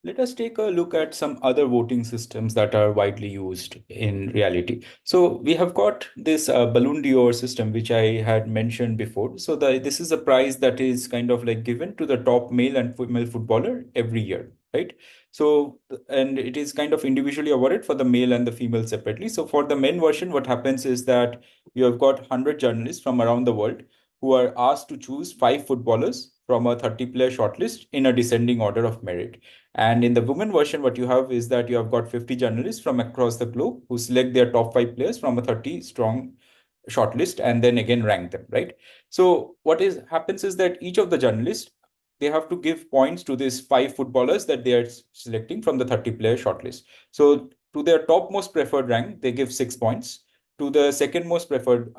Let us take a look at some other voting systems that are widely used in reality. So we have got this Balloon d'Or system, which I had mentioned before. So this is a prize that is kind of like given to the top male and female footballer every year, right? So, and it is kind of individually awarded for the male and the female separately. So for the men version, what happens is that you have got 100 journalists from around the world who are asked to choose five footballers from a 30-player shortlist in a descending order of merit. And in the women version, what you have is that you have got 50 journalists from across the globe who select their top five players from a 30 strong shortlist and then again rank them, right? So what is happens is that each of the journalists, they have to give points to these five footballers that they are selecting from the 30-player shortlist. So to their top most preferred rank, they give 6 points. To the second most preferred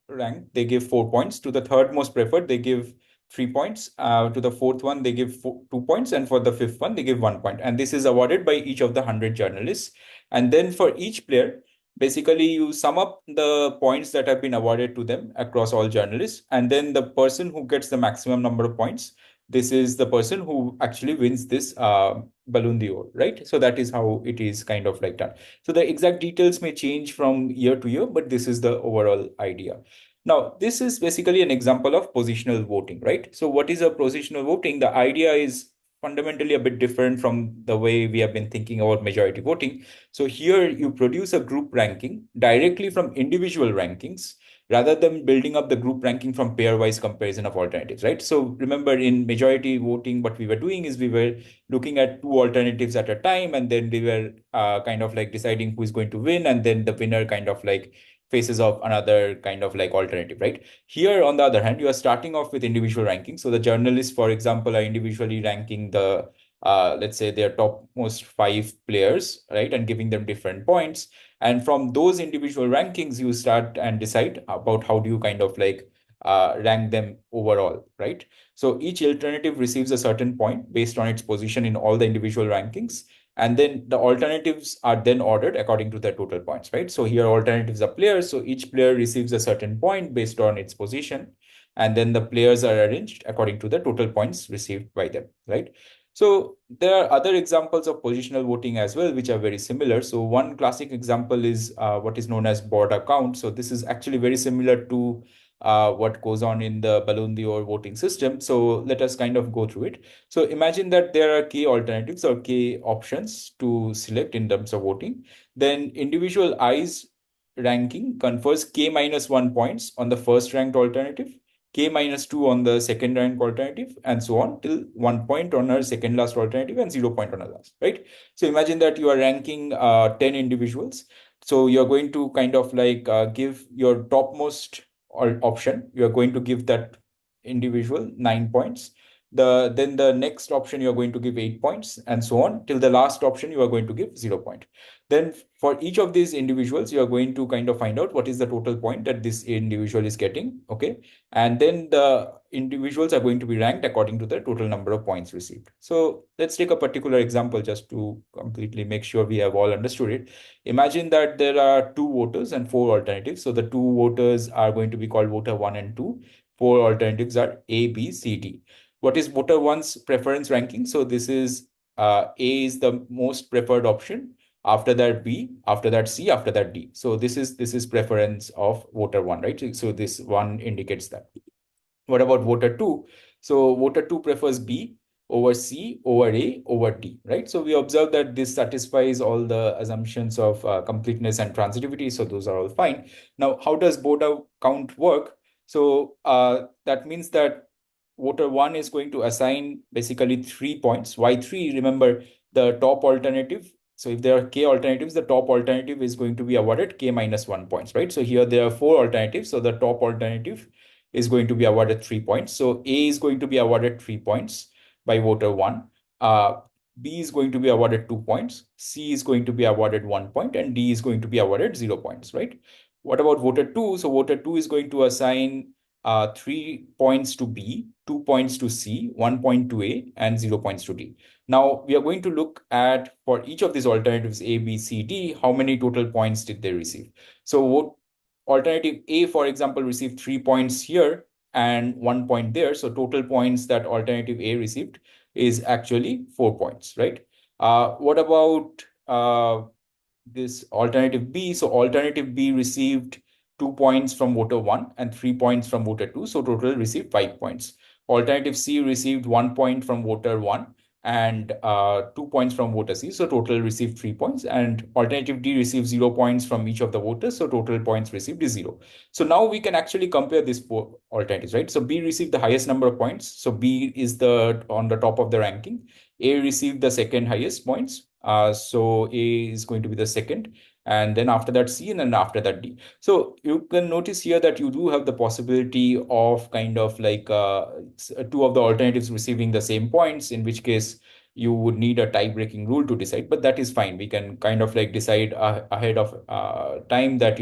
rank, they give 4 points. To the third most preferred, they give 3 points. To the fourth one, they give 2 points. And for the fifth one, they give 1 point. And this is awarded by each of the 100 journalists. And then for each player, basically you sum up the points that have been awarded to them across all journalists. And then the person who gets the maximum number of points, this is the person who actually wins this Balloon d'Or, right? So that is how it is kind of like done. So the exact details may change from year to year, but this is the overall idea. Now, this is basically an example of positional voting, right? So what is a positional voting? The idea is fundamentally a bit different from the way we have been thinking about majority voting. So here you produce a group ranking directly from individual rankings rather than building up the group ranking from pairwise comparison of alternatives, right? So remember, in majority voting, what we were doing is we were looking at two alternatives at a time, and then we were kind of like deciding who is going to win, and then the winner kind of like faces of another kind of like alternative, right? Here, on the other hand, you are starting off with individual ranking. So the journalists, for example, are individually ranking the let's say their topmost five players, right, and giving them different points. And from those individual rankings, you start and decide about how do you kind of like rank them overall, right? So each alternative receives a certain point based on its position in all the individual rankings. And then the alternatives are then ordered according to their total points, right? So here alternatives are players. So each player receives a certain point based on its position. And then the players are arranged according to the total points received by them, right? So there are other examples of positional voting as well, which are very similar. So one classic example is what is known as board account. So this is actually very similar to what goes on in the Balloon d'Or voting system. So let us kind of go through it. So imagine that there are k alternatives or k options to select in terms of voting. Then individual I's ranking confers k minus 1 points on the first ranked alternative, k minus 2 on the second rank alternative, and so on till 1 point on our second last alternative and 0 point on our last, right? So imagine that you are ranking 10 individuals. So you're going to kind of like give your topmost option, you're going to give that individual 9 points. Then the next option you're going to give 8 points, and so on till the last option you are going to give 0 point. Then for each of these individuals, you are going to kind of find out what is the total point that this individual is getting. Okay. And then the individuals are going to be ranked according to the total number of points received. So let's take a particular example just to completely make sure we have all understood it. Imagine that there are two voters and four alternatives. So the two voters are going to be called voter one and two. Four alternatives are A, B, C, D. What is voter one's preference ranking? So this is A is the most preferred option. After that B, after that C, after that D. So this is preference of voter one, right? So this one indicates that. What about voter two? So voter two prefers B over C over A over D, right? So we observe that this satisfies all the assumptions of completeness and transitivity. So those are all fine. Now, how does voter count work? So that means that voter one is going to assign basically 3 points. Why three? Remember the top alternative. So if there are k alternatives, the top alternative is going to be awarded k minus 1 points, right? So here there are four alternatives. So the top alternative is going to be awarded 3 points. So A is going to be awarded 3 points by voter one. B is going to be awarded 2 points. C is going to be awarded 1 point, and D is going to be awarded 0 points, right? What about voter two? So voter two is going to assign 3 points to B, 2 points to C, 1 point to A, and 0 points to D. Now we are going to look at for each of these alternatives A, B, C, D, how many total points did they receive? So alternative A, for example, received 3 points here and 1 point there. So total points that alternative A received is actually 4 points, right? What about this alternative B? So alternative B received 2 points from voter 1 and 3 points from voter 2. So total received 5 points. Alternative C received 1 point from voter 1 and 2 points from voter C. So total received 3 points. And alternative D received 0 points from each of the voters. So total points received is zero. So now we can actually compare these four alternatives, right? So B received the highest number of points. So B is the on the top of the ranking. A received the second highest points. So A is going to be the second, and then after that C, and then after that D. So you can notice here that you do have the possibility of kind of like two of the alternatives receiving the same points, in which case you would need a tie-breaking rule to decide, but that is fine. We can kind of like decide ahead of time that,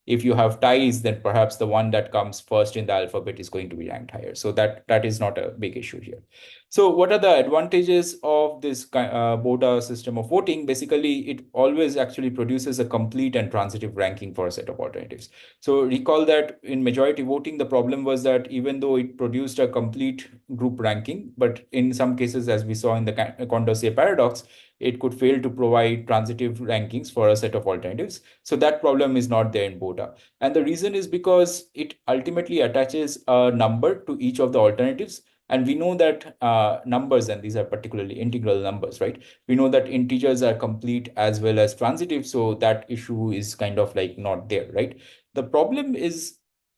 if you have ties, then perhaps the one that comes first in the alphabet is going to be ranked higher. So that is not a big issue here. So what are the advantages of this BOTA system of voting? Basically, it always actually produces a complete and transitive ranking for a set of alternatives. So recall that in majority voting, the problem was that even though it produced a complete group ranking, but in some cases, as we saw in the Condorcet paradox, it could fail to provide transitive rankings for a set of alternatives. So that problem is not there in BOTA. And the reason is because it ultimately attaches a number to each of the alternatives. And we know that numbers, and these are particularly integral numbers, right? We know that integers are complete as well as transitive. So that issue is kind of like not there, right? The problem is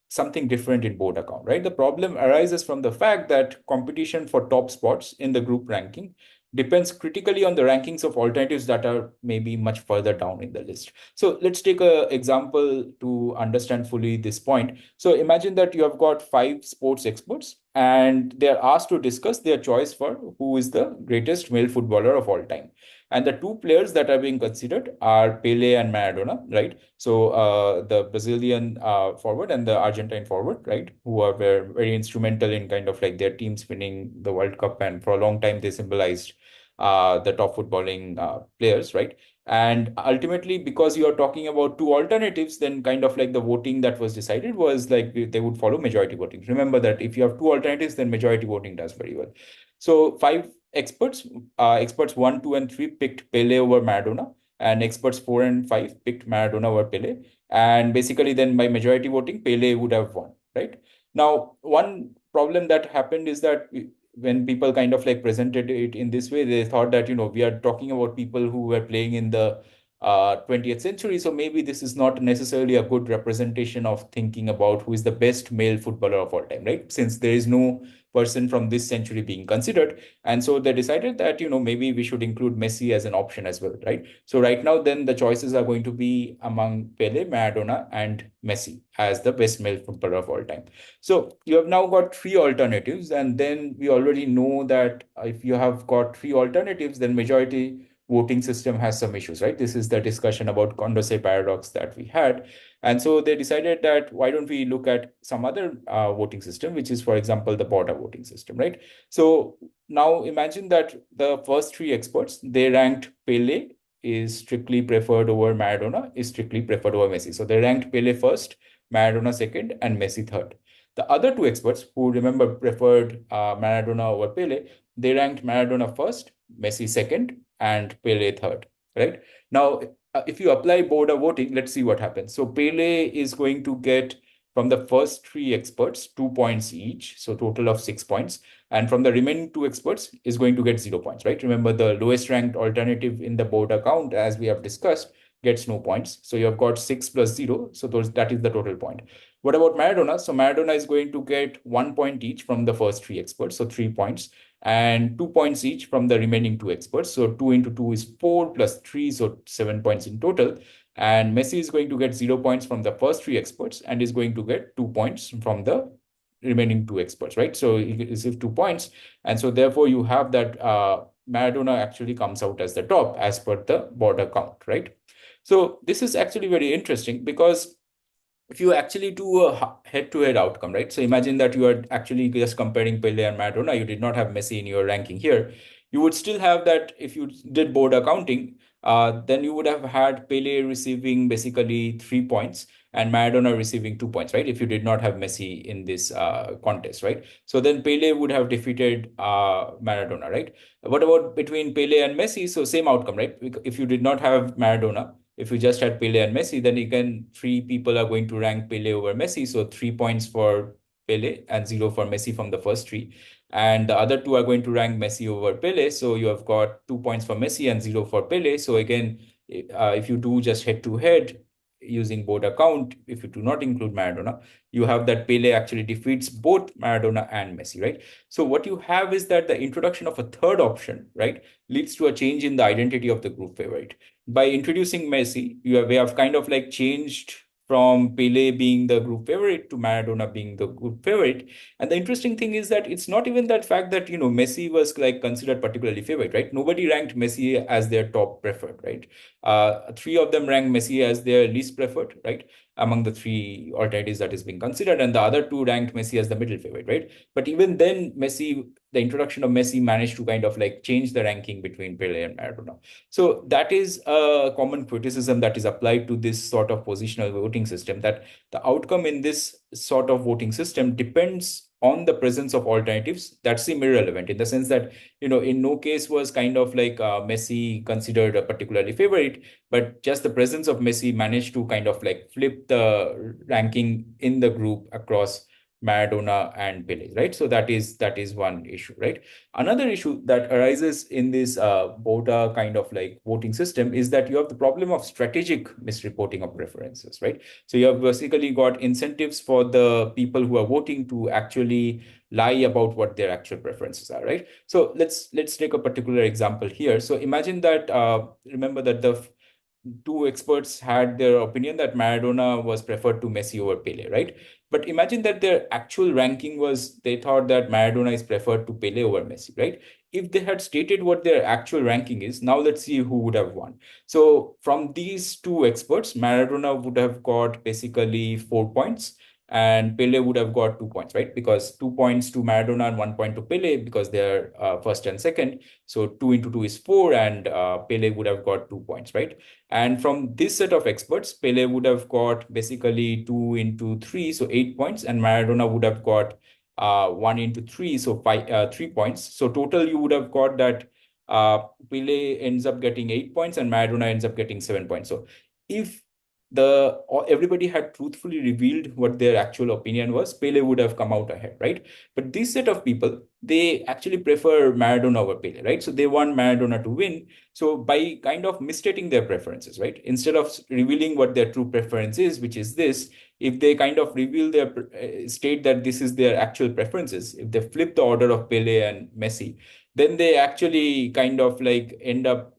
something different in board account, right? The problem arises from the fact that competition for top spots in the group ranking depends critically on the rankings of alternatives that are maybe much further down in the list. So let's take an example to understand fully this point. So imagine that you have got five sports experts and they are asked to discuss their choice for who is the greatest male footballer of all time. And the two players that are being considered are Pele and Maradona, right? So the Brazilian forward and the Argentine forward, right? Who are very instrumental in kind of like their teams winning the World Cup. And for a long time, they symbolized the top footballing players, right? And ultimately, because you are talking about two alternatives, then kind of like the voting that was decided was like they would follow majority voting. Remember that if you have two alternatives, then majority voting does very well. So five experts, experts one, two, and three picked Pele over Maradona, and experts four and five picked Maradona over Pele. And basically, then by majority voting, Pele would have won, right? Now, one problem that happened is that when people kind of like presented it in this way, they thought that, we are talking about people who were playing in the 20th century. So maybe this is not necessarily a good representation of thinking about who is the best male footballer of all time, right? Since there is no person from this century being considered. And so they decided that, maybe we should include Messi as an option as well, right? So right now, then the choices are going to be among Pele, Maradona, and Messi as the best male footballer of all time. So you have now got three alternatives, and then we already know that if you have got three alternatives, then majority voting system has some issues, right? This is the discussion about Condorcet paradox that we had. And so they decided that why don't we look at some other voting system, which is, for example, the Porter voting system, right? So now imagine that the first three experts, they ranked Pele is strictly preferred over Maradona, is strictly preferred over Messi. So they ranked Pele first, Maradona second, and Messi third. The other two experts who remember preferred Maradona over Pele, they ranked Maradona first, Messi second, and Pele third, right? Now, if you apply border voting, let's see what happens. So Pele is going to get from the first three experts 2 points each, so total of 6 points. And from the remaining two experts is going to get 0 points, right? Remember the lowest ranked alternative in the board account, as we have discussed, gets no points. So you have got 6 plus 0. So that is the total point. What about Maradona? So Maradona is going to get 1 point each from the first three experts, so 3 points, and 2 points each from the remaining two experts. So 2 into 2 is 4 plus 3, so 7 points in total. And Messi is going to get 0 points from the first three experts and is going to get 2 points from the remaining two experts, right? So he receives 2 points. And so therefore you have that Maradona actually comes out as the top as per the border count, right? So this is actually very interesting because if you actually do a head-to-head outcome, right? So imagine that you are actually just comparing Pele and Maradona. You did not have Messi in your ranking here. You would still have that if you did board accounting, then you would have had Pele receiving basically 3 points and Maradona receiving 2 points, right? If you did not have Messi in this contest, right? So then Pele would have defeated Maradona, right? What about between Pele and Messi? So same outcome, right? If you did not have Maradona, if you just had Pele and Messi, then again, three people are going to rank Pele over Messi. So 3 points for Pele and zero for Messi from the first three. And the other two are going to rank Messi over Pele. So you have got 2 points for Messi and zero for Pele. So again, if you do just head to head using board account, if you do not include Maradona, you have that Pele actually defeats both Maradona and Messi, right? So what you have is that the introduction of a third option, right, leads to a change in the identity of the group favorite. By introducing Messi, we have kind of like changed from Pele being the group favorite to Maradona being the group favorite. And the interesting thing is that it's not even that fact that, Messi was like considered particularly favorite, right? Nobody ranked Messi as their top preferred, right? Three of them ranked Messi as their least preferred, right? Among the three alternatives that is being considered, and the other two ranked Messi as the middle favorite, right? But even then, the introduction of Messi managed to kind of like change the ranking between Pele and Maradona. So that is a common criticism that is applied to this sort of positional voting system, that the outcome in this sort of voting system depends on the presence of alternatives that seem irrelevant, in the sense that, in no case was kind of like Messi considered a particularly favorite, but just the presence of Messi managed to kind of like flip the ranking in the group across Maradona and Pele, right? So that is one issue, right? Another issue that arises in this BOTA kind of like voting system is that you have the problem of strategic misreporting of preferences, right? So you have basically got incentives for the people who are voting to actually lie about what their actual preferences are, right? So let's take a particular example here. So imagine that remember that the two experts had their opinion that Maradona was preferred to Messi over Pele, right? But imagine that their actual ranking was they thought that Maradona is preferred to Pele over Messi, right? If they had stated what their actual ranking is, now let's see who would have won. So from these two experts, Maradona would have got basically 4 points and Pele would have got 2 points, right? Because 2 points to Maradona and 1 point to Pele because they're first and second. So 2 into 2 is 4 and Pele would have got 2 points, right? And from this set of experts, Pele would have got basically 2 into 3, so 8 points, and Maradona would have got 1 into 3, so 3 points. So total, you would have got that Pele ends up getting 8 points and Maradona ends up getting 7 points. So if everybody had truthfully revealed what their actual opinion was, Pele would have come out ahead, right? But this set of people, they actually prefer Maradona over Pele, right? So they want Maradona to win. So by kind of misstating their preferences, right? Instead of revealing what their true preference is, which is this, if they kind of reveal state that this is their actual preferences, if they flip the order of Pele and Messi, then they actually kind of like end up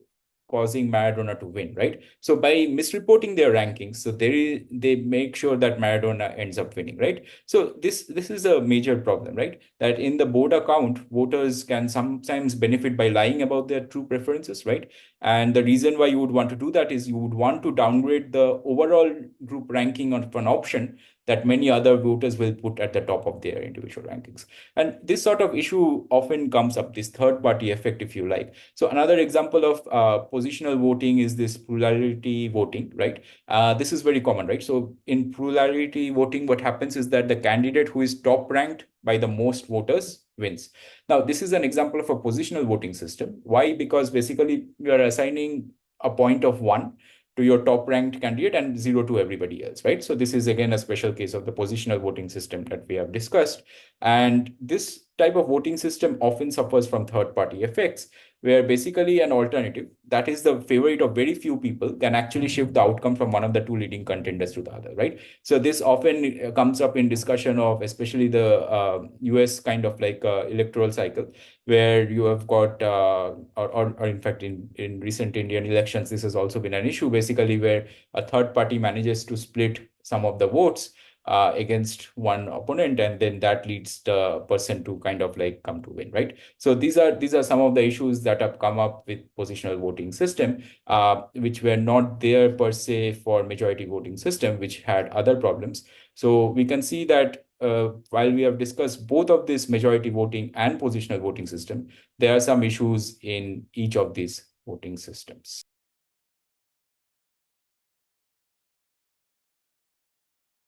causing Maradona to win, right? So by misreporting their rankings, so they make sure that Maradona ends up winning, right? So this is a major problem, right? That in the board account, voters can sometimes benefit by lying about their true preferences, right? And the reason why you would want to do that is you would want to downgrade the overall group ranking of an option that many other voters will put at the top of their individual rankings. And this sort of issue often comes up, this third party effect, if you like. So another example of positional voting is this plurality voting, right? This is very common, right? So in plurality voting, what happens is that the candidate who is top ranked by the most voters wins. Now, this is an example of a positional voting system. Why? Because basically you are assigning a point of 1 to your top ranked candidate and 0 to everybody else, right? So this is again a special case of the positional voting system that we have discussed. And this type of voting system often suffers from third party effects, where basically an alternative that is the favorite of very few people can actually shift the outcome from one of the two leading contenders to the other, right? So this often comes up in discussion of especially the US kind of like electoral cycle, where you have got, or in fact, in recent Indian elections, this has also been an issue, basically, where a third party manages to split some of the votes against one opponent, and then that leads the person to kind of like come to win, right? So these are some of the issues that have come up with positional voting system, which were not there per se for majority voting system, which had other problems. So we can see that while we have discussed both of this majority voting and positional voting system, there are some issues in each of these voting systems.